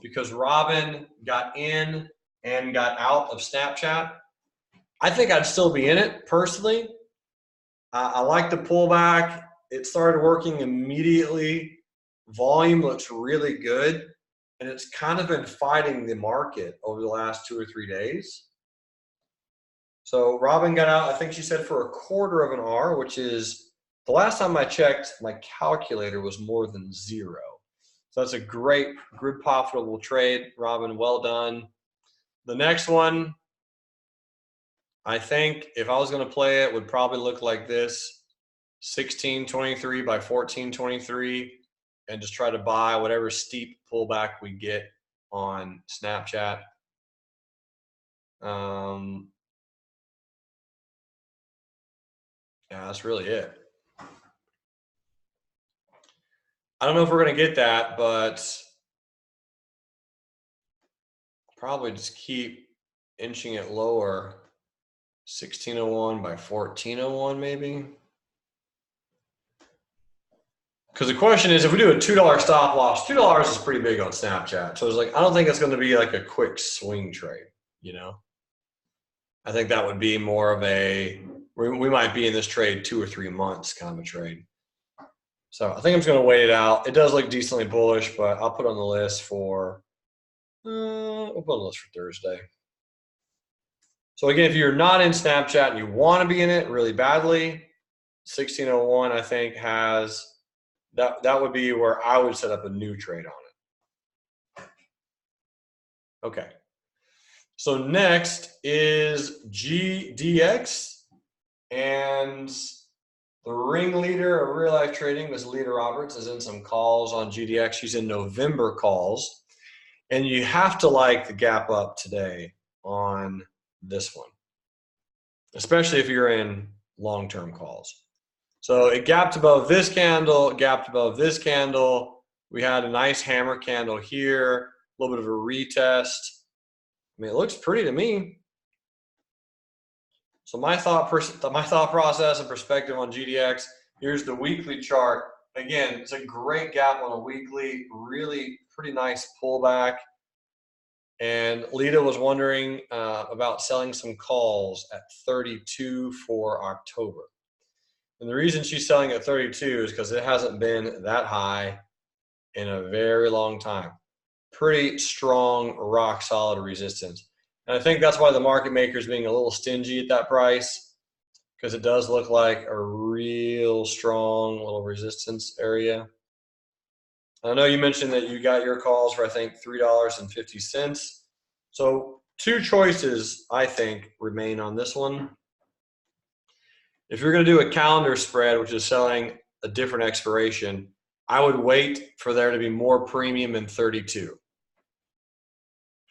because Robin got in and got out of Snapchat. I think I'd still be in it personally. I like the pullback. It started working immediately. Volume looks really good. And it's kind of been fighting the market over the last 2 or 3 days. So Robin got out, I think she said for 1/4 of an hour, which is, the last time I checked, my calculator was more than 0. So that's a great, good profitable trade. Robin, well done. The next one, I think if I was going to play it, would probably look like this: 16.23 by 14.23, and just try to buy whatever steep pullback we get on Snapchat. Yeah, that's really it. I don't know if we're going to get that, but probably just keep inching it lower. 1601 by 1401 maybe. Because the question is, if we do a $2 stop loss, $2 is pretty big on Snapchat. So it's like, I don't think it's going to be like a quick swing trade, you know? I think that would be more of a, we might be in this trade 2 or 3 months kind of a trade. So I think I'm just going to wait it out. It does look decently bullish, but I'll put on the list for, we'll put on the list for Thursday. So again, if you're not in Snapchat and you want to be in it really badly, 1601 I think has, that would be where I would set up a new trade on it. Okay. So next is GDX, and the ringleader of real life trading, Ms. Lita Roberts, is in some calls on GDX. She's in November calls, and you have to like the gap up today on this one, especially if you're in long-term calls. So it gapped above this candle, it gapped above this candle. We had a nice hammer candle here, a little bit of a retest. I mean, it looks pretty to me. So my thought process and perspective on GDX, here's the weekly chart. Again, it's a great gap on a weekly, really pretty nice pullback. And Lita was wondering about selling some calls at 32 for October. And the reason she's selling at 32 is because it hasn't been that high in a very long time. Pretty strong, rock solid resistance. And I think that's why the market maker is being a little stingy at that price, because it does look like a real strong little resistance area. I know you mentioned that you got your calls for, I think, $3.50. So 2 choices, I think, remain on this one. If you're going to do a calendar spread, which is selling a different expiration, I would wait for there to be more premium than 32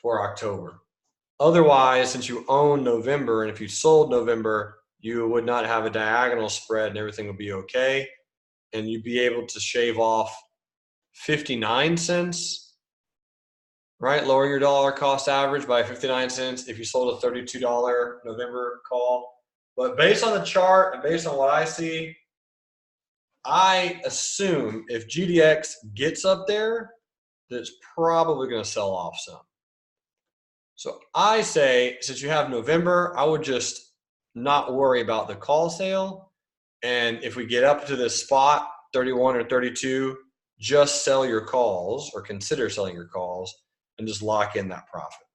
for October. Otherwise, since you own November, and if you sold November, you would not have a diagonal spread and everything would be okay. And you'd be able to shave off 59 cents, right? Lower your dollar cost average by 59 cents if you sold a $32 November call. But based on the chart and based on what I see, I assume if GDX gets up there, that it's probably going to sell off some. So I say, since you have November, I would just not worry about the call sale. And if we get up to this spot, 31 or 32, just sell your calls or consider selling your calls and just lock in that profit.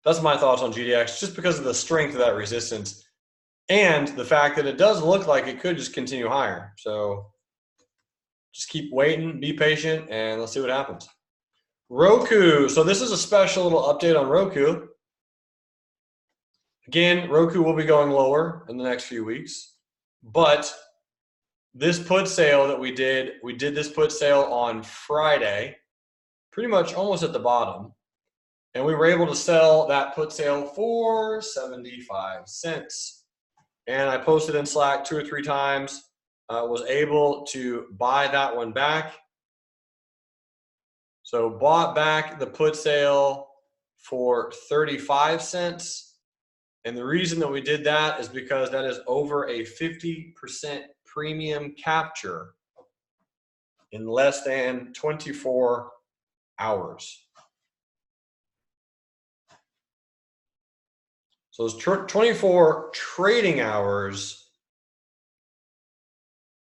That's my thoughts on GDX, just because of the strength of that resistance and the fact that it does look like it could just continue higher. So just keep waiting, be patient, and let's see what happens. Roku. So this is a special little update on Roku. Again, Roku will be going lower in the next few weeks, but this put sale that we did this put sale on Friday, pretty much almost at the bottom, and we were able to sell that put sale for 75 cents. And I posted in Slack 2 or 3 times, was able to buy that one back. So bought back the put sale for 35 cents. And the reason that we did that is because that is over a 50% premium capture in less than 24 hours. So it's 24 trading hours,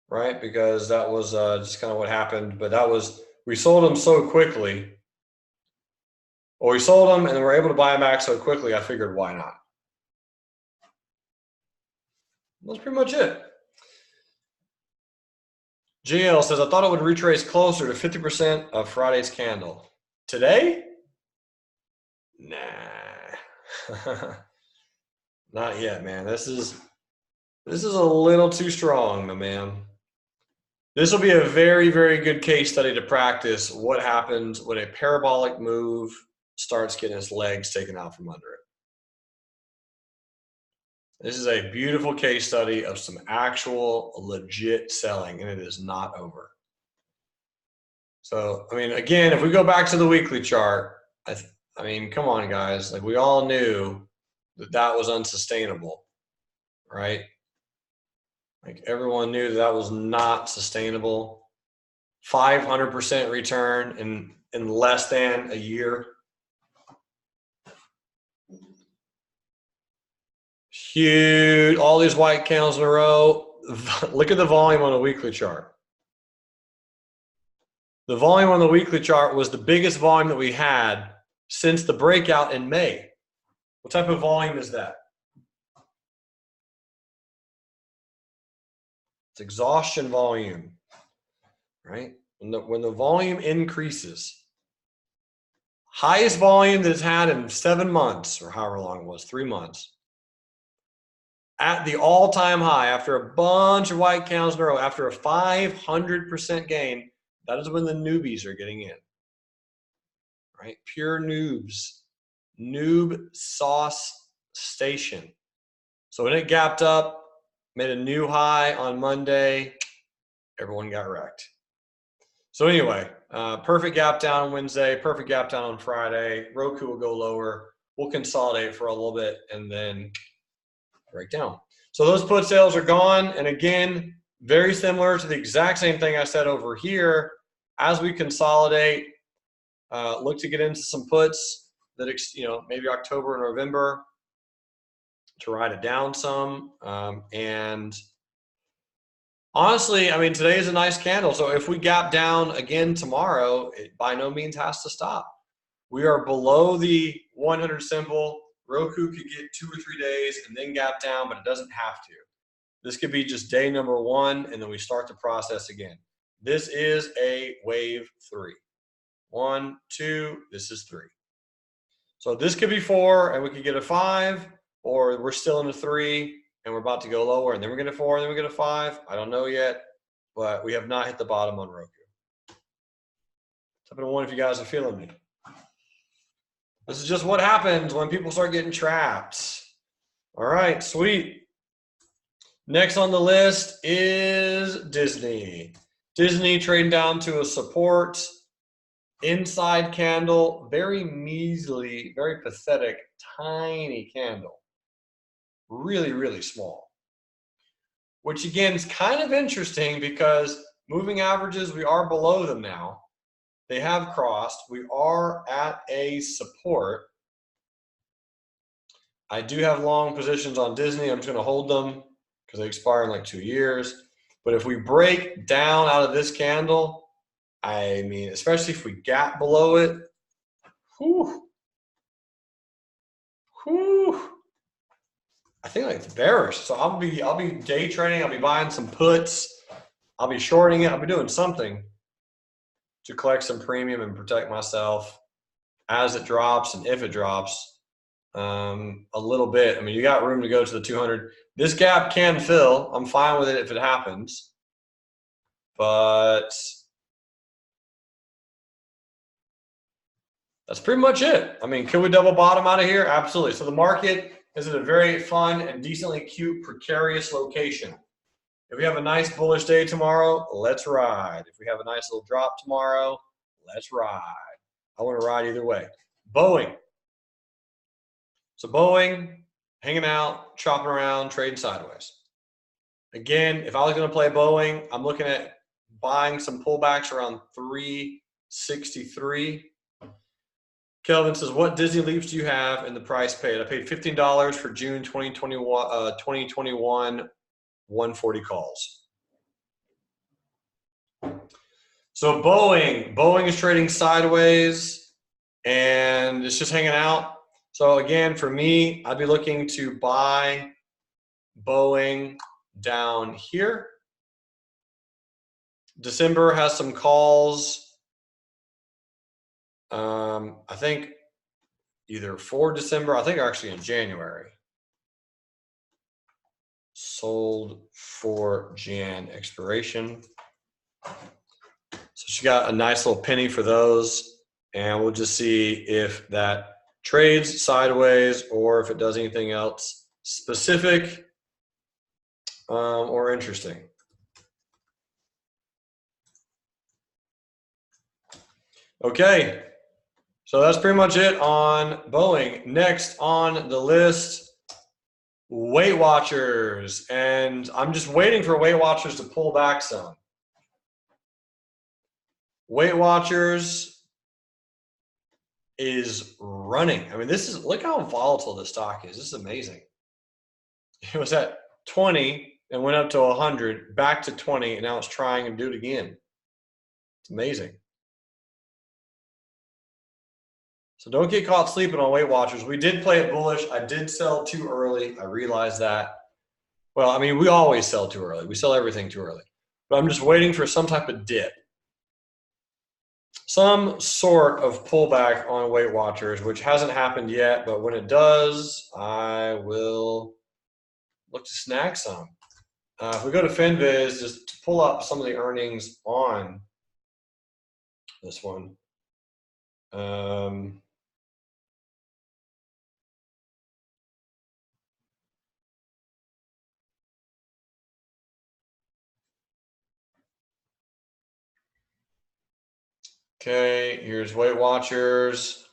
right? Because that was just kind of what happened. But that was, we sold them so quickly. Or we sold them and then we're able to buy them back so quickly, I figured why not? That's pretty much it. GL says, I thought it would retrace closer to 50% of Friday's candle. Today? Nah. Not yet, man. This is a little too strong, my man. This will be a very, very good case study to practice what happens when a parabolic move starts getting its legs taken out from under it. This is a beautiful case study of some actual legit selling, and it is not over. So, I mean, again, if we go back to the weekly chart, I mean, come on, guys. Like, we all knew that that was unsustainable, right? Like, everyone knew that that was not sustainable. 500% return in less than a year. Huge, all these white candles in a row. Look at the volume on the weekly chart. The volume on the weekly chart was the biggest volume that we had since the breakout in May. What type of volume is that? It's exhaustion volume, right? When the volume increases, highest volume that it's had in 7 months, or however long it was, 3 months, at the all-time high, after a bunch of white candles in a row, after a 500% gain, that is when the newbies are getting in, right? Pure noobs, noob sauce station. So when it gapped up, made a new high on Monday, everyone got wrecked. So anyway, perfect gap down on Wednesday, perfect gap down on Friday. Roku will go lower. We'll consolidate for a little bit and then break down. So those put sales are gone. And again, very similar to the exact same thing I said over here. As we consolidate, look to get into some puts that, maybe October and November to ride it down some. And honestly, I mean, today is a nice candle. So if we gap down again tomorrow, it by no means has to stop. We are below the 100 simple. Roku could get 2 or 3 days and then gap down, but it doesn't have to. This could be just day number 1, and then we start the process again. This is a wave 3. 1, 2, this is 3. So this could be 4, and we could get a 5, or we're still in a 3, and we're about to go lower, and then we're going to 4, and then we're going to 5. I don't know yet, but we have not hit the bottom on Roku. Type in 1 if you guys are feeling me. This is just what happens when people start getting trapped. All right, sweet. Next on the list is Disney. Disney trading down to a support. Inside candle, very measly, very pathetic, tiny candle. Really, really small. Which again is kind of interesting because moving averages, we are below them now. They have crossed. We are at a support. I do have long positions on Disney. I'm just going to hold them because they expire in like 2 years. But if we break down out of this candle, I mean, especially if we gap below it, whew, whew, I think like it's bearish. So I'll be day trading. I'll be buying some puts. I'll be shorting it. I'll be doing something to collect some premium and protect myself as it drops and if it drops a little bit. I mean, you got room to go to the 200. This gap can fill. I'm fine with it if it happens. But that's pretty much it. I mean, can we double bottom out of here? Absolutely. So the market is at a very fun and decently cute, precarious location. If we have a nice bullish day tomorrow, let's ride. If we have a nice little drop tomorrow, let's ride. I want to ride either way. Boeing. So Boeing, hanging out, chopping around, trading sideways. Again, if I was going to play Boeing, I'm looking at buying some pullbacks around 363. Kelvin says, what Disney leaps do you have in the price paid? I paid $15 for June 2021 140 calls. So Boeing is trading sideways and it's just hanging out. So again, for me, I'd be looking to buy Boeing down here. December has some calls. I think either for December, I think actually in January. Sold for Jan expiration. So she got a nice little penny for those. And we'll just see if that trades sideways or if it does anything else specific or interesting. Okay, so that's pretty much it on Boeing. Next on the list, Weight Watchers. And I'm just waiting for Weight Watchers to pull back some. Weight Watchers is running. I mean, look how volatile this stock is. This is amazing. It was at 20 and went up to 100, back to 20, and now it's trying to do it again. It's amazing. So don't get caught sleeping on Weight Watchers. We did play it bullish. I did sell too early. I realized that. Well, I mean, we always sell too early. We sell everything too early. But I'm just waiting for some type of dip. Some sort of pullback on Weight Watchers, which hasn't happened yet. But when it does, I will look to snag some. If we go to FinViz, just to pull up some of the earnings on this one. Okay, here's Weight Watchers.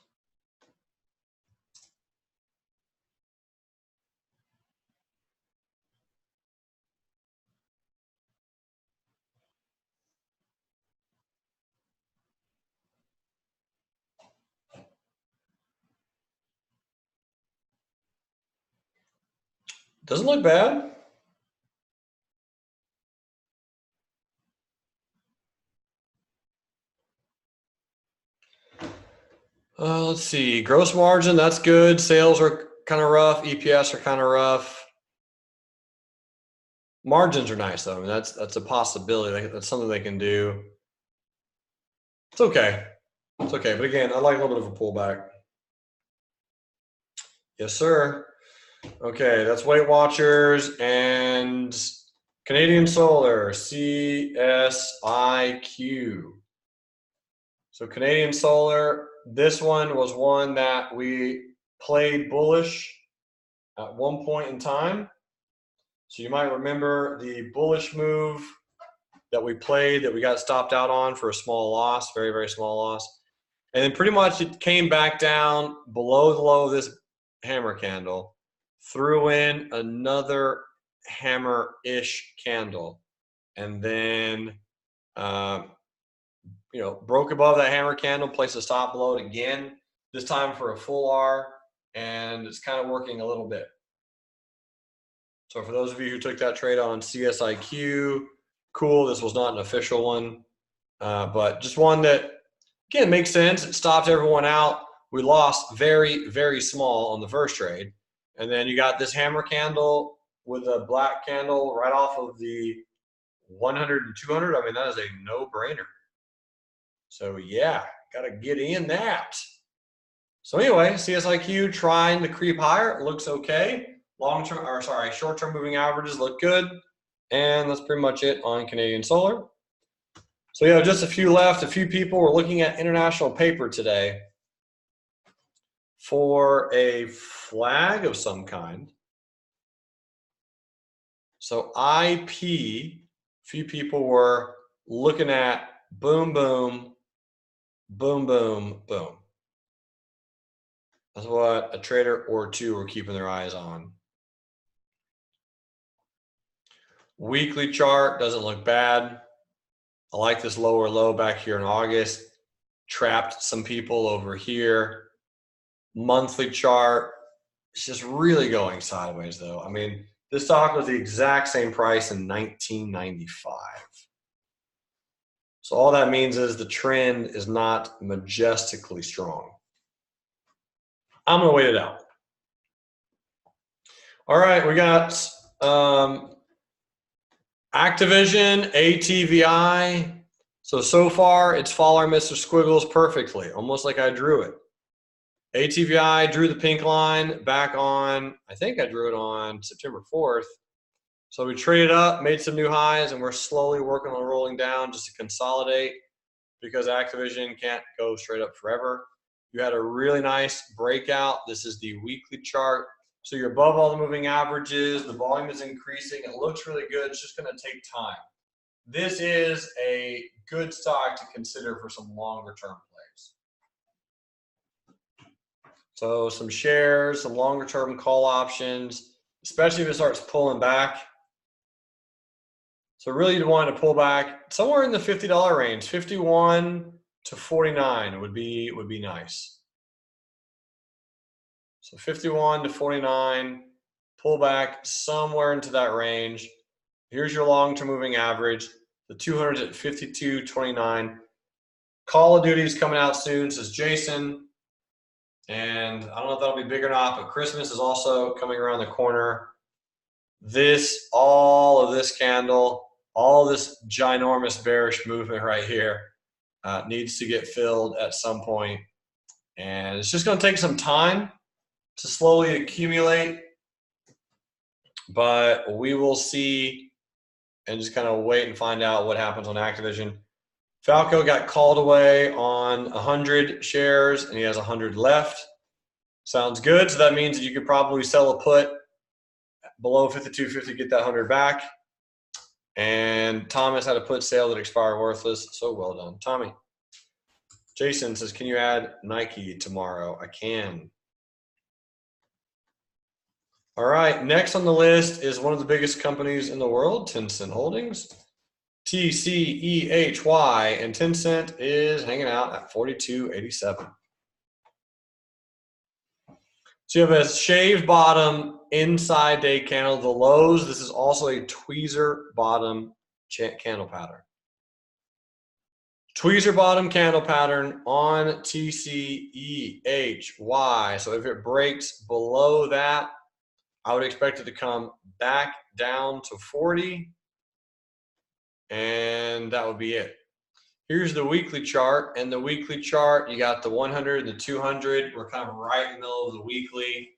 Doesn't look bad. Let's see. Gross margin, that's good. Sales are kind of rough. EPS are kind of rough. Margins are nice though. I mean, that's a possibility. That's something they can do. It's okay. It's okay. But again, I like a little bit of a pullback. Yes, sir. Okay, that's Weight Watchers and Canadian Solar, CSIQ. So Canadian Solar, this one was one that we played bullish at one point in time. So you might remember the bullish move that we played that we got stopped out on for a small loss, very, very small loss. And then pretty much it came back down below the low of this hammer candle, threw in another hammer-ish candle, and then broke above that hammer candle, placed a stop below it again, this time for a full R, and it's kind of working a little bit. So for those of you who took that trade on CSIQ, cool. This was not an official one, but just one that, again, makes sense. It stopped everyone out. We lost very, very small on the first trade. And then you got this hammer candle with a black candle right off of the 100 and 200. I mean, that is a no-brainer. So yeah, got to get in that. So anyway, CSIQ trying to creep higher. It looks okay. Long-term, or sorry, short-term moving averages look good. And that's pretty much it on Canadian Solar. So yeah, just a few left. A few people were looking at international paper today for a flag of some kind. So IP, a few people were looking at boom, boom, boom, boom, boom. That's what a trader or two were keeping their eyes on. Weekly chart doesn't look bad. I like this lower low back here in August. Trapped some people over here. Monthly chart, it's just really going sideways though. I mean, this stock was the exact same price in 1995. So all that means is the trend is not majestically strong. I'm gonna wait it out. All right, we got Activision, ATVI. So far it's following Mr. Squiggles perfectly, almost like I drew it. ATVI drew the pink line back on, I think I drew it on September 4th. So we traded up, made some new highs, and we're slowly working on rolling down just to consolidate because Activision can't go straight up forever. You had a really nice breakout. This is the weekly chart. So you're above all the moving averages. The volume is increasing. It looks really good. It's just going to take time. This is a good stock to consider for some longer term plays. So some shares, some longer term call options, especially if it starts pulling back. So really you'd want to pull back somewhere in the $50 range, 51 to 49 would be nice. So 51 to 49, pull back somewhere into that range. Here's your long-term moving average. The 200's at 52.29. Call of Duty is coming out soon, says Jason. And I don't know if that'll be big or not, but Christmas is also coming around the corner. All of this candle, all this ginormous bearish movement right here needs to get filled at some point. And it's just going to take some time to slowly accumulate. But we will see and just kind of wait and find out what happens on Activision. Falco got called away on 100 shares, and he has 100 left. Sounds good. So that means that you could probably sell a put below 52.50, get that 100 back. And Thomas had a put sale that expired worthless. So well done, Tommy. Jason says, can you add Nike tomorrow? I can. All right, next on the list is one of the biggest companies in the world, Tencent Holdings. TCEHY, and Tencent is hanging out at 42.87. So you have a shaved bottom inside day candle. The lows, this is also a tweezer bottom candle pattern. Tweezer bottom candle pattern on TCEHY. So if it breaks below that, I would expect it to come back down to 40. And that would be it. Here's the weekly chart. And the weekly chart, you got the 100 and the 200. We're kind of right in the middle of the weekly.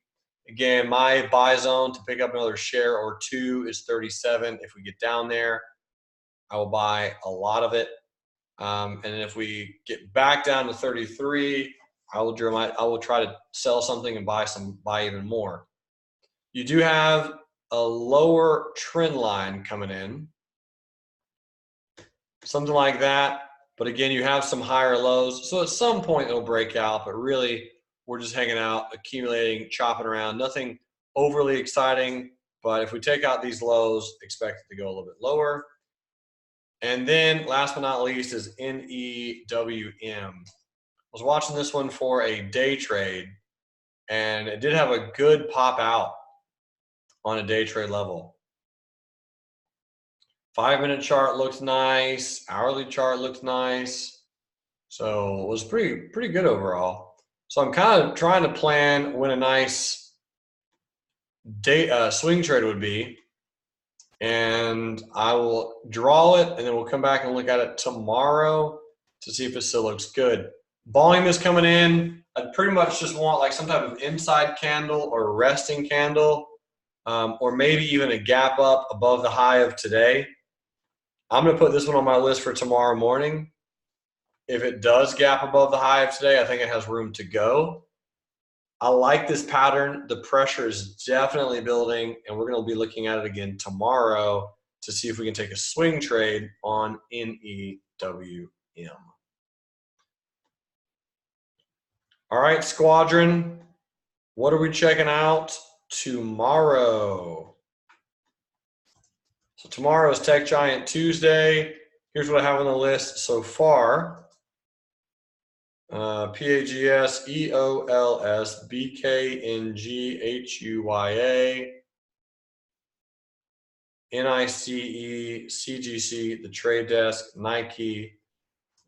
Again, my buy zone to pick up another share or two is 37. If we get down there, I will buy a lot of it. And if we get back down to 33, I will try to sell something and buy even more. You do have a lower trend line coming in, something like that. But again, you have some higher lows. So at some point it'll break out, but really we're just hanging out, accumulating, chopping around. Nothing overly exciting, but if we take out these lows, expect it to go a little bit lower. And then last but not least is NEWM. I was watching this one for a day trade, and it did have a good pop out on a day trade level. 5-minute chart looks nice. Hourly chart looks nice. So it was pretty good overall. So I'm kind of trying to plan when a nice day swing trade would be, and I will draw it, and then we'll come back and look at it tomorrow to see if it still looks good. Volume is coming in. I'd pretty much just want like some type of inside candle or resting candle, or maybe even a gap up above the high of today. I'm going to put this one on my list for tomorrow morning. If it does gap above the high of today, I think it has room to go. I like this pattern. The pressure is definitely building, and we're going to be looking at it again tomorrow to see if we can take a swing trade on NEWM. All right, Squadron, what are we checking out tomorrow? So tomorrow is Tech Giant Tuesday. Here's what I have on the list so far. PAGS, EOLS, BKNG, HUYA, NICE, CGC, The Trade Desk, Nike,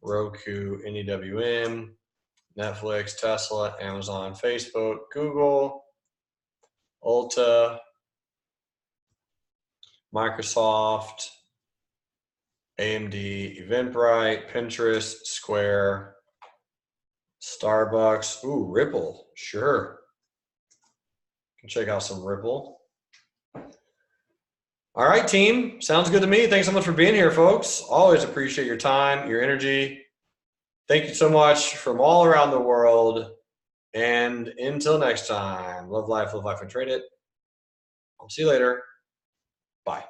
Roku, NEWM, Netflix, Tesla, Amazon, Facebook, Google, Ulta, Microsoft, AMD, Eventbrite, Pinterest, Square, Starbucks. Ooh, Ripple. Sure. Can check out some Ripple. All right, team. Sounds good to me. Thanks so much for being here, folks. Always appreciate your time, your energy. Thank you so much from all around the world. And until next time, love life, and trade it. I'll see you later. Bye.